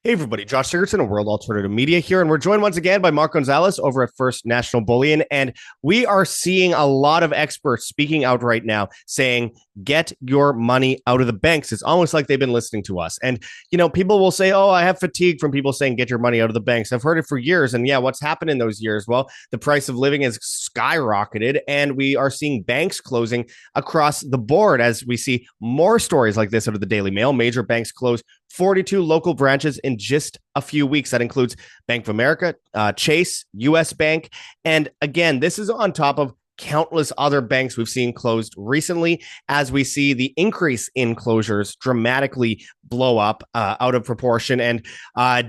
Hey everybody, Josh Sigurdson of World Alternative Media here, and we're joined once again by Mark Gonzales over at First National Bullion. And we are seeing a lot of experts speaking out right now saying, get your money out of the banks. It's almost like they've been listening to us. And, people will say, oh, I have fatigue from people saying, get your money out of the banks. I've heard it for years. And yeah, what's happened in those years? Well, the price of living has skyrocketed, and we are seeing banks closing across the board as we see more stories like this out of the Daily Mail. Major banks close 42 local branches in just a few weeks. That includes Bank of America, Chase, US Bank. And again, this is on top of countless other banks we've seen closed recently, as we see the increase in closures dramatically blow up out of proportion. And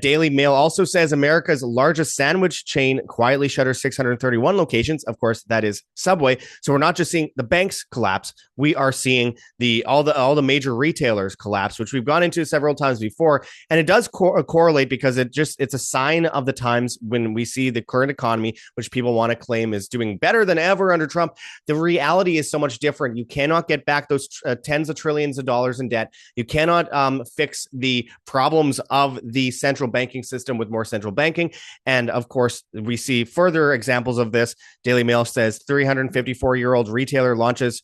Daily Mail also says America's largest sandwich chain quietly shutters 631 locations. Of course, that is Subway. So we're not just seeing the banks collapse; we are seeing all the major retailers collapse, which we've gone into several times before. And it does correlate because it's a sign of the times when we see the current economy, which people want to claim is doing better than ever under Trump. The reality is so much different. You cannot get back those tens of trillions of dollars in debt. You cannot fix the problems of the central banking system with more central banking. And of course, we see further examples of this. Daily Mail says 354-year-old retailer launches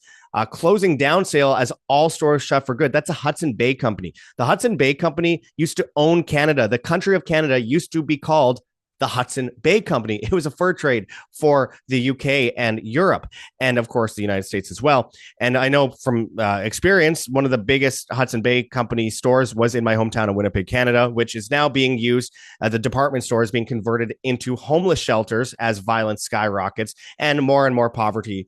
closing down sale as all stores shut for good. That's a Hudson Bay Company. The Hudson Bay Company used to own Canada. The country of Canada used to be called the Hudson Bay Company. It was a fur trade for the UK and Europe, and of course the United States as well. And I know from experience, one of the biggest Hudson Bay Company stores was in my hometown of Winnipeg, Canada, which is now being used. The department store is being converted into homeless shelters as violence skyrockets, and more poverty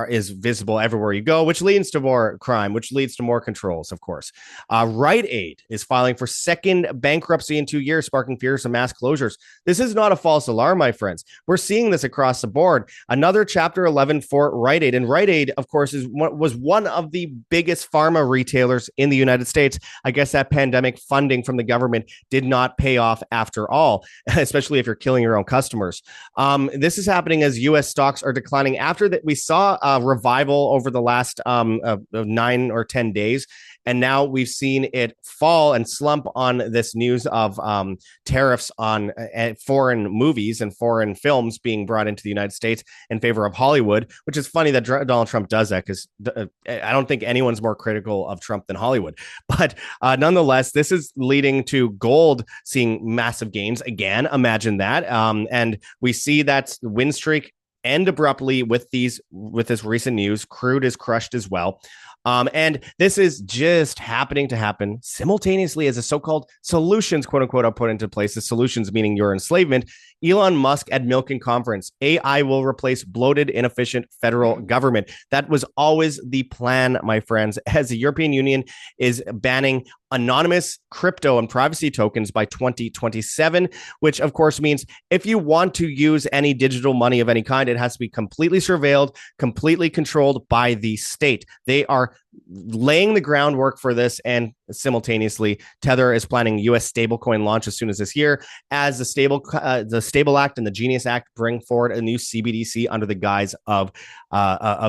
is visible everywhere you go, which leads to more crime, which leads to more controls, of course. Rite Aid is filing for second bankruptcy in 2 years, sparking fears of mass closures. This is not a false alarm, my friends. We're seeing this across the board. Another Chapter 11 for Rite Aid. And Rite Aid, of course, was one of the biggest pharma retailers in the United States. I guess that pandemic funding from the government did not pay off after all, especially if you're killing your own customers. This is happening as U.S. stocks are declining after that. We saw a revival over the last 9 or 10 days. And now we've seen it fall and slump on this news of tariffs on foreign movies and foreign films being brought into the United States in favor of Hollywood, which is funny that Donald Trump does that because I don't think anyone's more critical of Trump than Hollywood. But nonetheless, this is leading to gold seeing massive gains again. Imagine that. And we see that win streak end abruptly with this recent news. Crude is crushed as well. And this is just happening to happen simultaneously as a so-called solutions, quote unquote, are put into place. The solutions meaning your enslavement. Elon Musk at Milken conference. AI will replace bloated, inefficient federal government. That was always the plan, my friends, as the European Union is banning anonymous crypto and privacy tokens by 2027, which of course means if you want to use any digital money of any kind, it has to be completely surveilled, completely controlled by the state. They are laying the groundwork for this, and simultaneously, Tether is planning U.S. stablecoin launch as soon as this year, as the Stable Act and the Genius Act bring forward a new CBDC under the guise of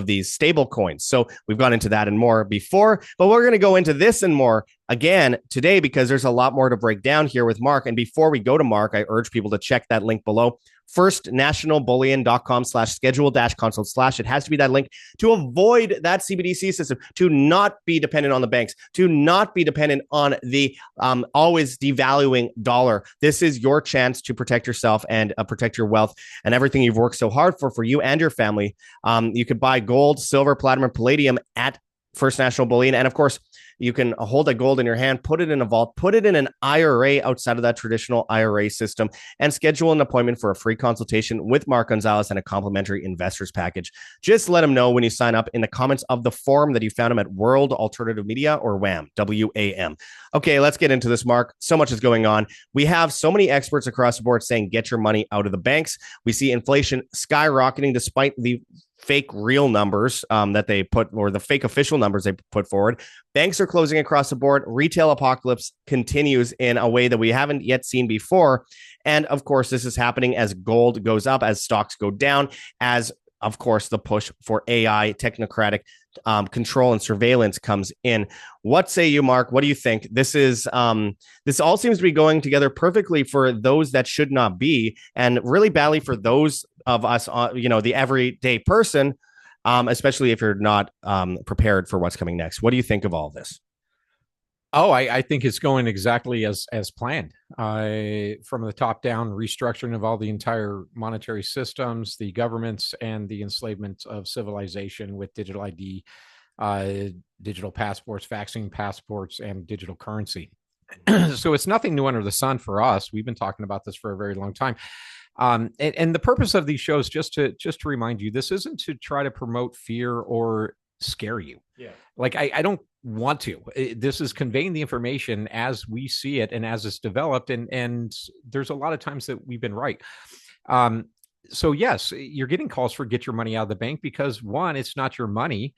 these stable coins. So we've gone into that and more before, but we're going to go into this and more again today because there's a lot more to break down here with Mark. And before we go to Mark, I urge people to check that link below. firstnationalbullion.com/schedule-consult/. It has to be that link to avoid that CBDC system, to not be dependent on the banks, to not be dependent on the always devaluing dollar. This is your chance to protect yourself and protect your wealth and everything you've worked so hard for you and your family. You could buy gold, silver, platinum, and palladium at First National Bullion. And of course, you can hold that gold in your hand, put it in a vault, put it in an IRA outside of that traditional IRA system, and schedule an appointment for a free consultation with Mark Gonzales and a complimentary investors package. Just let him know when you sign up in the comments of the forum that you found him at World Alternative Media, or WAM, WAM. Okay, let's get into this, Mark. So much is going on. We have so many experts across the board saying, get your money out of the banks. We see inflation skyrocketing despite the fake real numbers that they put, or the fake official numbers they put forward. Banks are closing across the board. Retail apocalypse continues in a way that we haven't yet seen before. And of course, this is happening as gold goes up, as stocks go down, as of course, the push for AI technocratic control and surveillance comes in. What say you, Mark? What do you think? This all seems to be going together perfectly for those that should not be, and really badly for those of us, the everyday person, especially if you're not prepared for what's coming next. What do you think of all this? Oh, I think it's going exactly as planned. From the top down, restructuring of all the entire monetary systems, the governments, and the enslavement of civilization with digital ID, uh, digital passports, vaccine passports, and digital currency. So it's nothing new under the sun for us. We've been talking about this for a very long time. And the purpose of these shows, just to remind you, this isn't to try to promote fear or scare you. Yeah. Like I don't want to. This is conveying the information as we see it and as it's developed. And there's a lot of times that we've been right. So yes, you're getting calls for get your money out of the bank because one, it's not your money.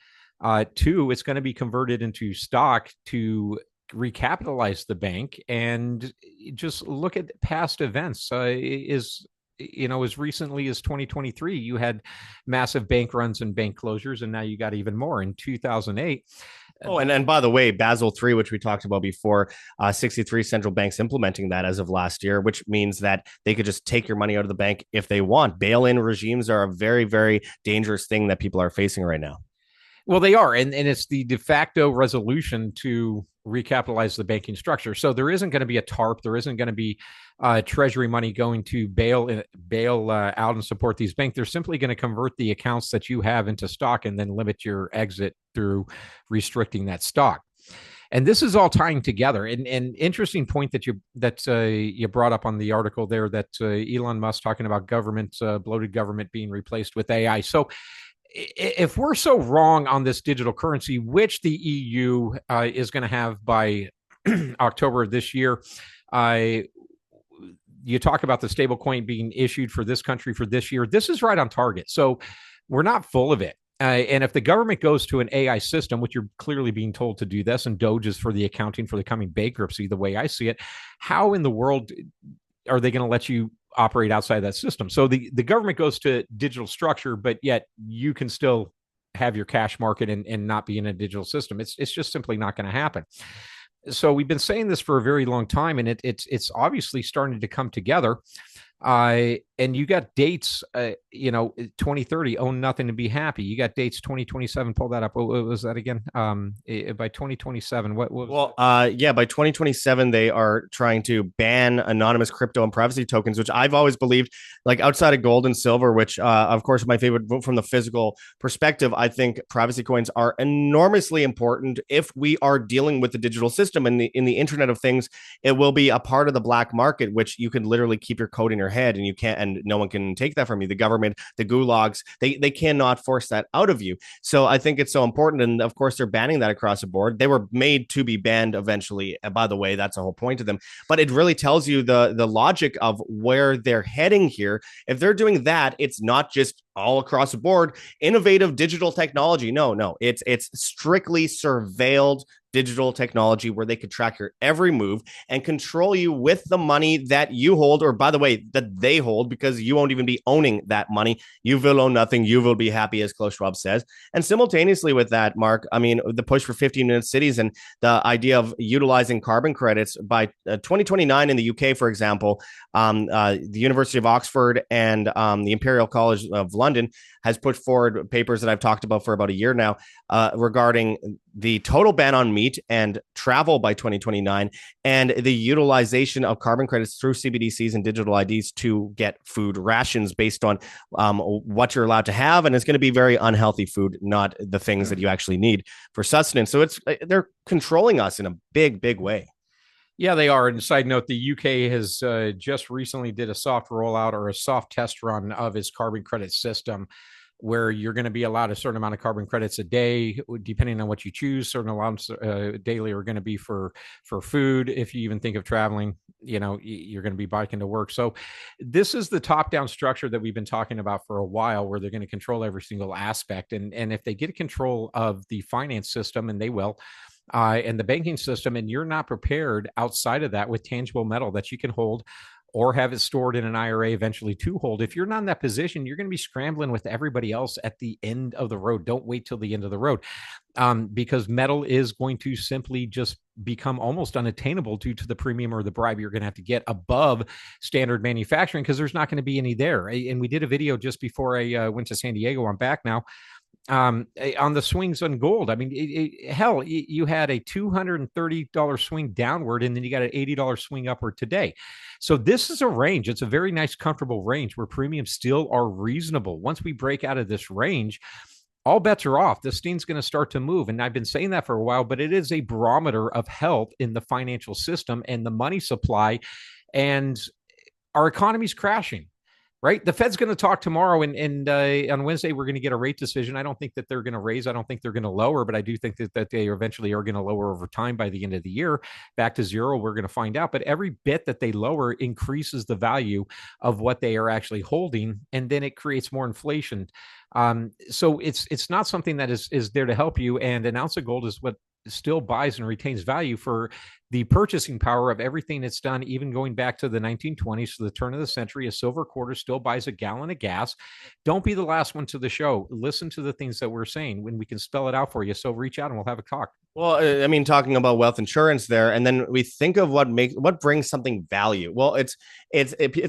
Two, it's going to be converted into stock to recapitalize the bank. And just look at past events. As recently as 2023, you had massive bank runs and bank closures, and now you got even more in 2008. Oh, and by the way, Basel III, which we talked about before, 63 central banks implementing that as of last year, which means that they could just take your money out of the bank if they want. Bail-in regimes are a very, very dangerous thing that people are facing right now. Well, they are, and it's the de facto resolution to recapitalize the banking structure. So there isn't going to be a TARP. There isn't going to be Treasury money going to bail out and support these banks. They're simply going to convert the accounts that you have into stock and then limit your exit through restricting that stock. And this is all tying together. And interesting point that you brought up on the article there, that Elon Musk talking about bloated government being replaced with AI. So if we're so wrong on this digital currency, which the EU is going to have by October of this year, you talk about the stable coin being issued for this country for this year. This is right on target. So we're not full of it. And if the government goes to an AI system, which you're clearly being told to do this, and Doge is for the accounting for the coming bankruptcy, the way I see it, how in the world are they going to let you operate outside that system? So the government goes to digital structure, but yet you can still have your cash market and not be in a digital system. It's just simply not going to happen. So we've been saying this for a very long time, and it's obviously starting to come together. And you got dates, 2030, own nothing to be happy. You got dates 2027. Pull that up. What was that again? By 2027, what was by 2027, they are trying to ban anonymous crypto and privacy tokens, which I've always believed, like outside of gold and silver, which of course my favorite from the physical perspective. I think privacy coins are enormously important if we are dealing with the digital system and in the Internet of Things. It will be a part of the black market, which you can literally keep your code in your head and you can't, and no one can take that from you. The government, the gulags, they cannot force that out of you. So I think it's so important. And of course, they're banning that across the board. They were made to be banned eventually. By the way, that's the whole point of them. But it really tells you the logic of where they're heading here. If they're doing that, it's not just all across the board innovative digital technology. No, it's strictly surveilled digital technology where they could track your every move and control you with the money that you hold, or by the way, that they hold, because you won't even be owning that money. You will own nothing. You will be happy, as Klaus Schwab says. And simultaneously with that, Mark, I mean, the push for 15-minute cities and the idea of utilizing carbon credits by 2029 in the UK, for example, the University of Oxford and the Imperial College of London has put forward papers that I've talked about for about a year now regarding the total ban on meat and travel by 2029 and the utilization of carbon credits through CBDCs and digital IDs to get food rations based on what you're allowed to have. And it's going to be very unhealthy food, not the things that you actually need for sustenance. So they're controlling us in a big, big way. Yeah, they are. And side note, the UK has just recently did a soft rollout or a soft test run of its carbon credit system, where you're going to be allowed a certain amount of carbon credits a day, depending on what you choose. Certain amounts daily are going to be for food. If you even think of traveling, you're going to be biking to work. So this is the top-down structure that we've been talking about for a while, where they're going to control every single aspect. And if they get control of the finance system, and they will, and the banking system, and you're not prepared outside of that with tangible metal that you can hold, or have it stored in an IRA eventually to hold. If you're not in that position, you're going to be scrambling with everybody else at the end of the road. Don't wait till the end of the road, because metal is going to simply just become almost unattainable due to the premium or the bribe you're going to have to get above standard manufacturing, because there's not going to be any there. And we did a video just before I went to San Diego. I'm back now, on the swings on gold. I mean, hell, you had a $230 swing downward, and then you got an $80 swing upward today. So this is a range. It's a very nice, comfortable range where premiums still are reasonable. Once we break out of this range, all bets are off. This thing's going to start to move. And I've been saying that for a while, but it is a barometer of health in the financial system and the money supply. And our economy's crashing. Right. The Fed's going to talk tomorrow, and on Wednesday, we're going to get a rate decision. I don't think that they're going to raise. I don't think they're going to lower, but I do think that they eventually are going to lower over time by the end of the year. Back to zero, we're going to find out. But every bit that they lower increases the value of what they are actually holding, and then it creates more inflation. So it's not something that is there to help you. And an ounce of gold is what still buys and retains value for the purchasing power of everything it's done, even going back to the 1920s, to the turn of the century. A silver quarter still buys a gallon of gas. Don't be the last one to the show. Listen to the things that we're saying when we can spell it out for you. So reach out and we'll have a talk. Well, I mean, talking about wealth insurance there, and then we think of what brings something value. Well, it's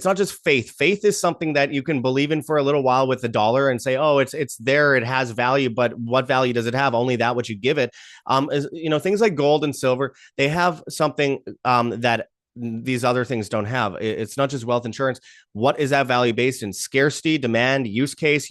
not just faith. Faith is something that you can believe in for a little while with the dollar and say, oh, it's there, it has value, but what value does it have? Only that what you give it. Things like gold and silver, they have something that these other things don't have. It's not just wealth insurance. What is that value based in? Scarcity, demand, use case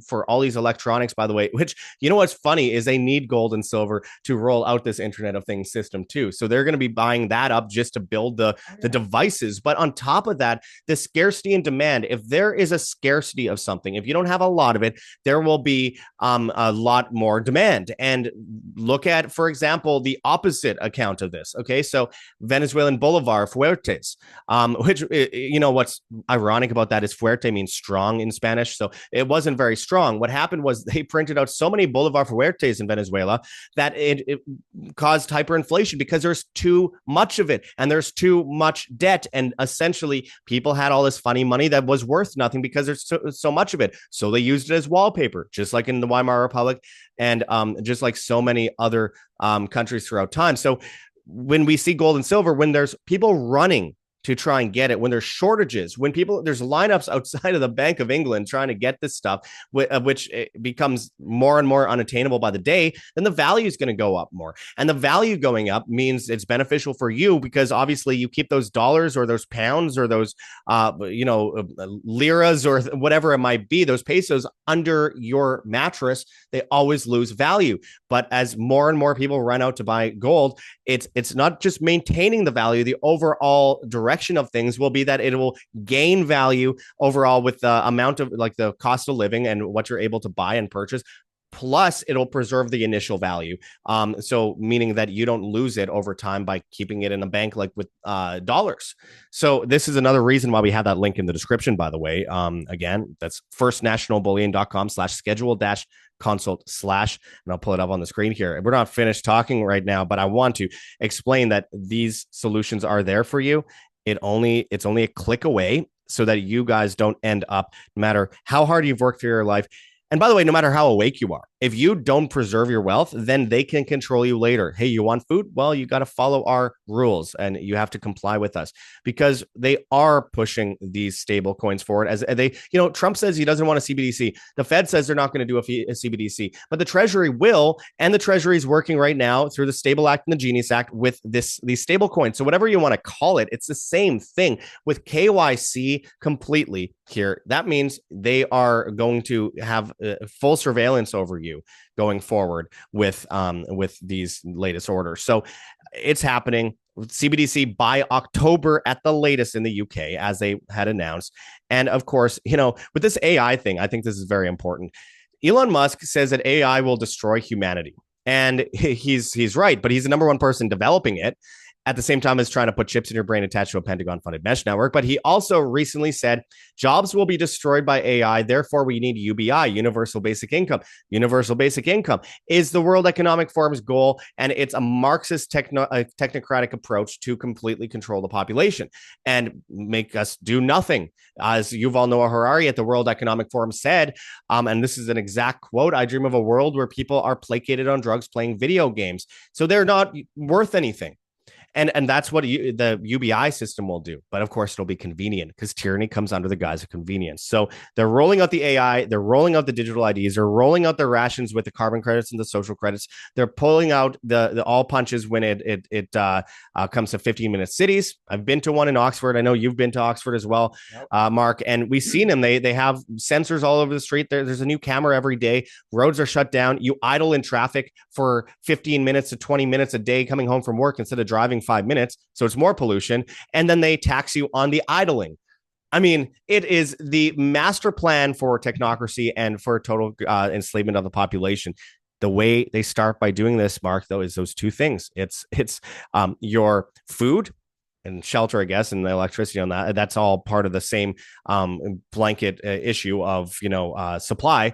for all these electronics, by the way, which, you know, what's funny is they need gold and silver to roll out this Internet of Things system too. So they're going to be buying that up just to build the devices. But on top of that, the scarcity and demand, if there is a scarcity of something, if you don't have a lot of it, there will be a lot more demand. And look at, for example, the opposite account of this. Okay, so Venezuelan Bolivar, Fuertes, which, you know, what's ironic about that is Fuerte means strong in Spanish. So it wasn't very strong. What happened was they printed out so many Bolivar Fuertes in Venezuela that it caused hyperinflation because there's too much of it and there's too much debt. And essentially people had all this funny money that was worth nothing because there's so much of it. So they used it as wallpaper, just like in the Weimar Republic and just like so many other countries throughout time. So when we see gold and silver, when there's people running to try and get it, when there's shortages, when there's lineups outside of the Bank of England trying to get this stuff, which becomes more and more unattainable by the day, then the value is going to go up more. And the value going up means it's beneficial for you because obviously you keep those dollars or those pounds or those, liras or whatever it might be, those pesos under your mattress, they always lose value. But as more and more people run out to buy gold, it's not just maintaining the value, the overall direction of things will be that it will gain value overall with the amount of like the cost of living and what you're able to buy and purchase. Plus, it'll preserve the initial value. So meaning that you don't lose it over time by keeping it in a bank like with dollars. So this is another reason why we have that link in the description, by the way. Again, that's firstnationalbullion.com/schedule-consult/ and I'll pull it up on the screen here. We're not finished talking right now, but I want to explain that these solutions are there for you. It's only a click away so that you guys don't end up, no matter how hard you've worked through your life. And by the way, no matter how awake you are, if you don't preserve your wealth, then they can control you later. Hey, you want food? Well, you got to follow our rules and you have to comply with us because they are pushing these stable coins forward as they, Trump says he doesn't want a CBDC. The Fed says they're not going to do a CBDC, but the Treasury will. And the Treasury is working right now through the Stable Act and the Genius Act with these stable coins. So whatever you want to call it, it's the same thing with KYC completely here. That means they are going to have full surveillance over you going forward with these latest orders. So it's happening. CBDC by October at the latest in the UK, as they had announced. And of course, with this AI thing, I think this is very important. Elon Musk says that AI will destroy humanity. And he's right, but he's the number one person developing it. at the same time as trying to put chips in your brain attached to a Pentagon-funded mesh network. But he also recently said jobs will be destroyed by AI. Therefore, we need UBI, universal basic income. Universal basic income is the World Economic Forum's goal, and it's a Marxist technocratic approach to completely control the population and make us do nothing. As Yuval Noah Harari at the World Economic Forum said, and this is an exact quote, I dream of a world where people are placated on drugs playing video games. So they're not worth anything. And that's what the UBI system will do. But of course, it'll be convenient because tyranny comes under the guise of convenience. So they're rolling out the AI, they're rolling out the digital IDs, they're rolling out the rations with the carbon credits and the social credits. They're pulling out the all punches when it comes to 15-minute cities. I've been to one in Oxford. I know you've been to Oxford as well, Mark. And we've seen them. They have sensors all over the street. There's a new camera every day. Roads are shut down. You idle in traffic for 15 minutes to 20 minutes a day coming home from work instead of driving 5 minutes. So it's more pollution. And then they tax you on the idling. I mean, it is the master plan for technocracy and for total enslavement of the population. The way they start by doing this, Mark, though, is those two things. It's your food and shelter, I guess, and the electricity on that. That's all part of the same blanket issue of, supply.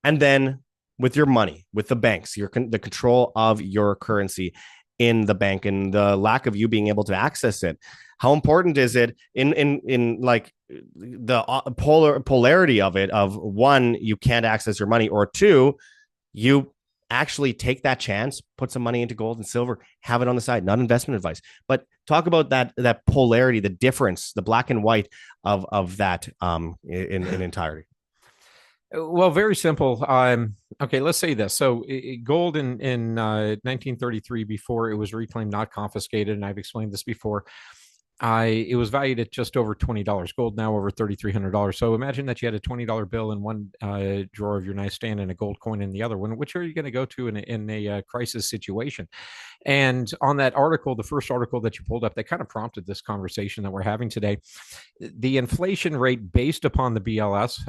And then with your money, with the banks, the control of your currency in the bank and the lack of you being able to access it. How important is it in like the polarity of it, of one, you can't access your money, or two, you actually take that chance, put some money into gold and silver, have it on the side, not investment advice, but talk about that polarity, the difference, the black and white of that in entirety. Well, very simple. Okay, let's say this. So gold in 1933, before it was reclaimed, not confiscated, and I've explained this before, it was valued at just over $20. Gold now over $3,300. So imagine that you had a $20 bill in one drawer of your nightstand and a gold coin in the other one. Which are you going to go to in a crisis situation? And on that article, the first article that you pulled up, that kind of prompted this conversation that we're having today. The inflation rate based upon the BLS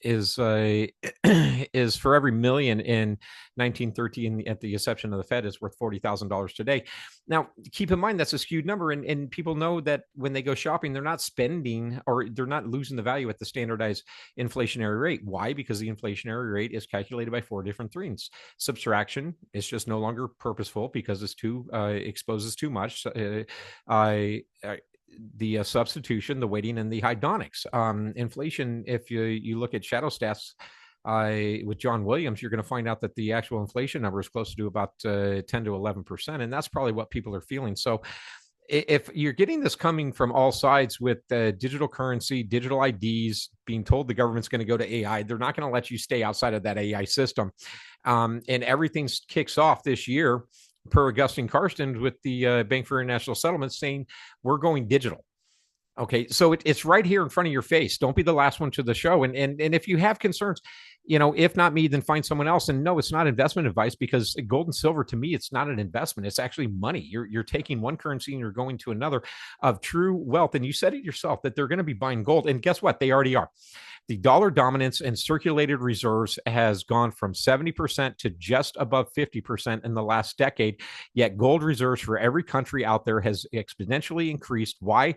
is for every million in 1913 at the inception of the Fed is worth $40,000 today. Now, keep in mind that's a skewed number, and people know that when they go shopping, they're not spending or they're not losing the value at the standardized inflationary rate. Why? Because the inflationary rate is calculated by 4 different things. Subtraction is just no longer purposeful because it's exposes too much. The substitution, the weighting, and the hedonics. Inflation, if you look at shadow stats with John Williams, you're going to find out that the actual inflation number is close to about 10 to 11%. And that's probably what people are feeling. So if you're getting this coming from all sides with digital currency, digital IDs, being told the government's going to go to AI, they're not going to let you stay outside of that AI system. And everything kicks off this year, per Augustine Karsten, with the Bank for International Settlements saying we're going digital. Okay, so it's right here in front of your face. Don't be the last one to the show. And if you have concerns, if not me, then find someone else. And no, it's not investment advice, because gold and silver, to me, it's not an investment. It's actually money. You're taking one currency and you're going to another of true wealth. And you said it yourself that they're going to be buying gold. And guess what? They already are. The dollar dominance and circulated reserves has gone from 70% to just above 50% in the last decade. Yet gold reserves for every country out there has exponentially increased. Why?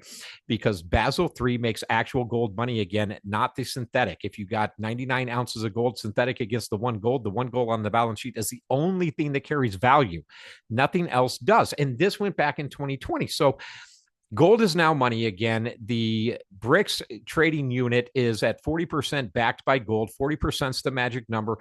Because Basel III makes actual gold money again, not the synthetic. If you got 99 ounces of gold synthetic against the one gold on the balance sheet is the only thing that carries value. Nothing else does. And this went back in 2020. So gold is now money again. The BRICS trading unit is at 40% backed by gold. 40% is the magic number.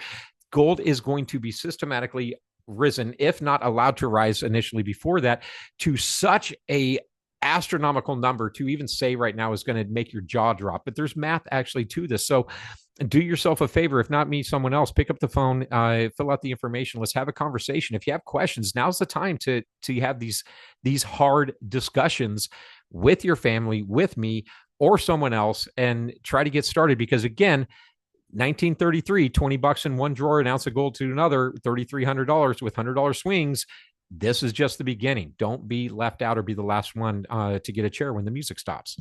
Gold is going to be systematically risen, if not allowed to rise initially before that, to such a astronomical number to even say right now is going to make your jaw drop. But there's math actually to this. So do yourself a favor. If not me, someone else, pick up the phone, fill out the information. Let's have a conversation. If you have questions, now's the time to have these hard discussions with your family, with me, or someone else, and try to get started. Because again, 1933, $20 in one drawer, an ounce of gold to another, $3,300 with $100 swings. This is just the beginning. Don't be left out or be the last one to get a chair when the music stops.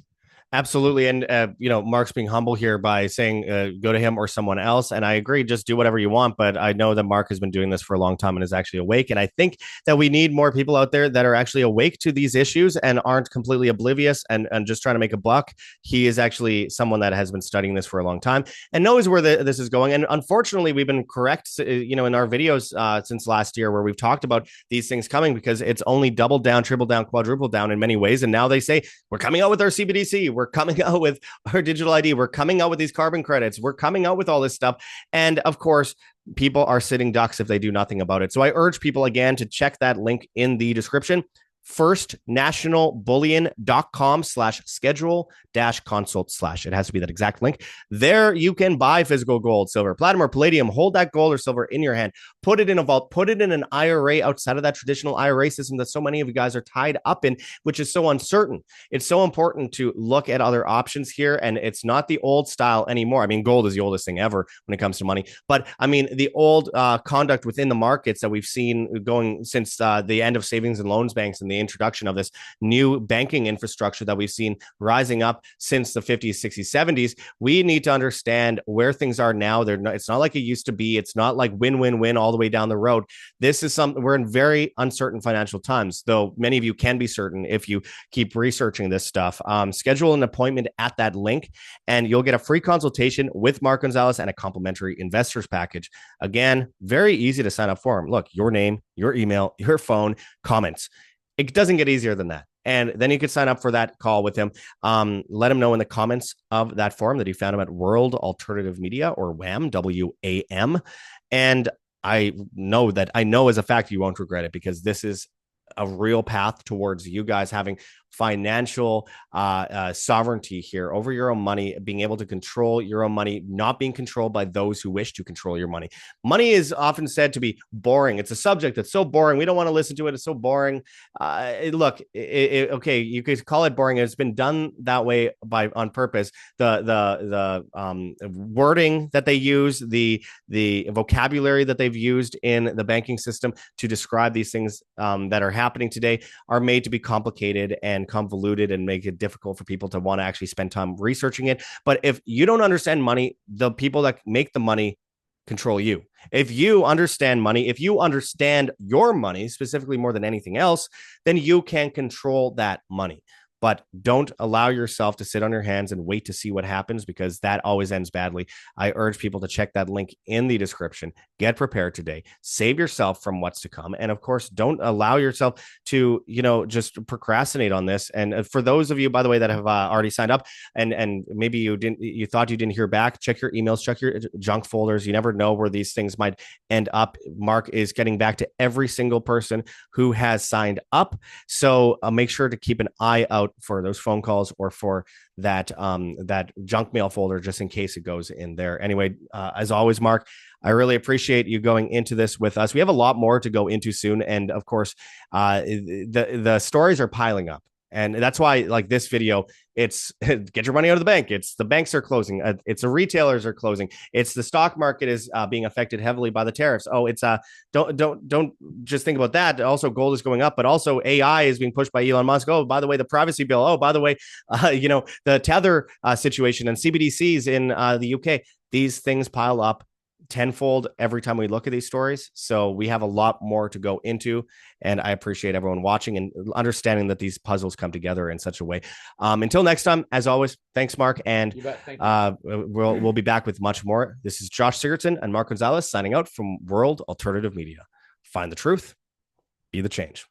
Absolutely. And, Mark's being humble here by saying go to him or someone else. And I agree, just do whatever you want. But I know that Mark has been doing this for a long time and is actually awake. And I think that we need more people out there that are actually awake to these issues and aren't completely oblivious and just trying to make a buck. He is actually someone that has been studying this for a long time and knows where this is going. And unfortunately, we've been correct, in our videos since last year where we've talked about these things coming because it's only doubled down, triple down, quadruple down in many ways. And now they say, we're coming out with our CBDC. We're coming out with our digital ID. We're coming out with these carbon credits. We're coming out with all this stuff. And of course, people are sitting ducks if they do nothing about it. So I urge people again to check that link in the description. firstnationalbullion.com/schedule-consult/ it has to be that exact link. There you can buy physical gold, silver, platinum, or palladium. Hold that gold or silver in your hand, put it in a vault, put it in an IRA outside of that traditional IRA system that so many of you guys are tied up in, which is so uncertain. It's so important to look at other options here, and it's not the old style anymore. I mean, gold is the oldest thing ever when it comes to money, but I mean the old conduct within the markets that we've seen going since the end of savings and loans banks and the introduction of this new banking infrastructure that we've seen rising up since the 50s, 60s, 70s. We need to understand where things are now. It's not like it used to be. It's not like win all the way down the road. This is something, we're in very uncertain financial times, though many of you can be certain if you keep researching this stuff. Schedule an appointment at that link and you'll get a free consultation with Mark Gonzales and a complimentary investors package. Again, very easy to sign up for him. Look, your name, your email, your phone, comments. It doesn't get easier than that. And then you could sign up for that call with him. Let him know in the comments of that forum that you found him at World Alternative Media, or WAM, WAM. And I know as a fact you won't regret it, because this is a real path towards you guys having financial sovereignty here over your own money, being able to control your own money, not being controlled by those who wish to control your money. Money is often said to be boring. It's a subject that's so boring. We don't want to listen to it. It's so boring. Okay, you could call it boring. It's been done that way on purpose. The wording that they use, the vocabulary that they've used in the banking system to describe these things that are happening today are made to be complicated and convoluted and make it difficult for people to want to actually spend time researching it. But if you don't understand money, the people that make the money control you. If you understand money, if you understand your money specifically more than anything else, then you can control that money. But don't allow yourself to sit on your hands and wait to see what happens, because that always ends badly. I urge people to check that link in the description. Get prepared today. Save yourself from what's to come. And of course, don't allow yourself to, just procrastinate on this. And for those of you, by the way, that have already signed up and maybe you thought you didn't hear back, check your emails, check your junk folders. You never know where these things might end up. Mark is getting back to every single person who has signed up. So make sure to keep an eye out for those phone calls or for that junk mail folder, just in case it goes in there. Anyway, as always, Mark, I really appreciate you going into this with us. We have a lot more to go into soon, and of course, the stories are piling up. And that's why, like this video, it's get your money out of the bank. It's the banks are closing. It's the retailers are closing. It's the stock market is being affected heavily by the tariffs. Oh, it's don't just think about that. Also, gold is going up, but also AI is being pushed by Elon Musk. Oh, by the way, the privacy bill. Oh, by the way, the tether situation and CBDCs in the UK. These things pile up tenfold every time we look at these stories. So we have a lot more to go into, and I appreciate everyone watching and understanding that these puzzles come together in such a way. Until next time, as always, thanks, Mark, and we'll be back with much more. This is Josh Sigurdson and Mark Gonzales signing out from World Alternative Media. Find the truth, be the change.